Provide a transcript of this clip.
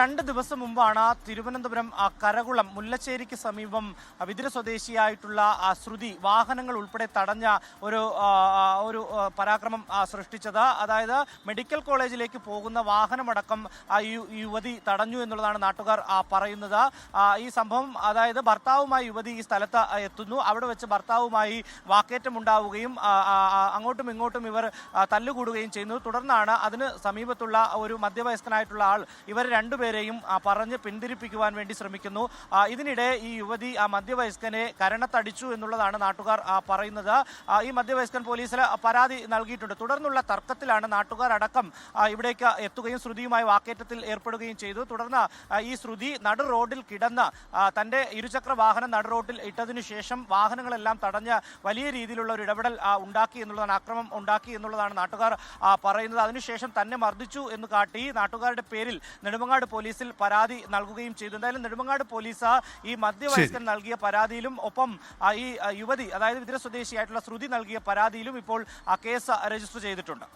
2 ദിവസം മുമ്പാണ് തിരുവനന്തപുരം കരകുളം മുല്ലശ്ശേരിക്ക് സമീപം വിതുര സ്വദേശിയായിട്ടുള്ള ശ്രുതി വാഹനങ്ങൾ ഉൾപ്പെടെ തടഞ്ഞ ഒരു പരാക്രമം സൃഷ്ടിച്ചത്. അതായത് മെഡിക്കൽ കോളേജിലേക്ക് പോകുന്ന വാഹനമടക്കം യുവതി തടഞ്ഞു എന്നുള്ളതാണ് നാട്ടുകാർ പറയുന്നത്. ഈ സംഭവം അതായത് ഭർത്താവുമായി യുവതി ഈ സ്ഥലത്ത് എത്തുന്നു. അവിടെ വെച്ച് ഭർത്താവുമായി വാക്കേറ്റമുണ്ടാവുകയും അങ്ങോട്ടും ഇങ്ങോട്ടും ഇവർ തല്ലുകൂടുകയും ചെയ്യുന്നു. തുടർന്നാണ് അതിന് സമീപത്തുള്ള ഒരു മധ്യവയസ്കനായിട്ടുള്ള ആൾ ഇവർ രണ്ടുപേരെയും പറഞ്ഞ് പിന്തിരിപ്പിക്കുവാൻ വേണ്ടി ശ്രമിക്കുന്നു. ഇതിനിടെ ഈ യുവതി ആ മധ്യവയസ്കനെ കരണത്തടിച്ചു എന്നുള്ളതാണ് നാട്ടുകാർ പറയുന്നത്. ഈ മധ്യവയസ്കൻ പോലീസിൽ പരാതി നൽകിയിട്ടുണ്ട്. തുടർന്നുള്ള തർക്കത്തിലാണ് നാട്ടുകാർ അടക്കം ഇവിടേക്ക് എത്തുകയും ശ്രുതിയുമായി വാക്കേറ്റത്തിൽ ഏർപ്പെടുകയും ചെയ്തു. തുടർന്ന് ഈ ശ്രുതി നടു റോഡിൽ കിടന്ന് തന്റെ ഇരുചക്ര വാഹനം നടു റോഡിൽ ഇട്ടതിനു ശേഷം വാഹനങ്ങളെല്ലാം തടഞ്ഞ് വലിയ രീതിയിലുള്ള ഒരു ഇടപെടൽ ഉണ്ടാക്കി എന്നുള്ളതാണ്, ആക്രമം ഉണ്ടാക്കി എന്നുള്ളതാണ് നാട്ടുകാർ പറയുന്നത്. അതിനുശേഷം തന്നെ മർദ്ദിച്ചു എന്ന് കാട്ടി നാട്ടുകാരുടെ പേരിൽ നെടുമങ്ങാട് പോലീസിൽ പരാതി നൽകുകയും ചെയ്തു. എന്തായാലും നെടുമങ്ങാട് പോലീസ് ഈ മധ്യവയസ്കൻ നൽകിയ പരാതിയിലും ഒപ്പം ഈ യുവതി അതായത് വിതുര സ്വദേശിയായിട്ടുള്ള ശ്രുതി നൽകിയ പരാതിയിലും ഇപ്പോൾ കേസ് രജിസ്റ്റർ ചെയ്തിട്ടുണ്ട്.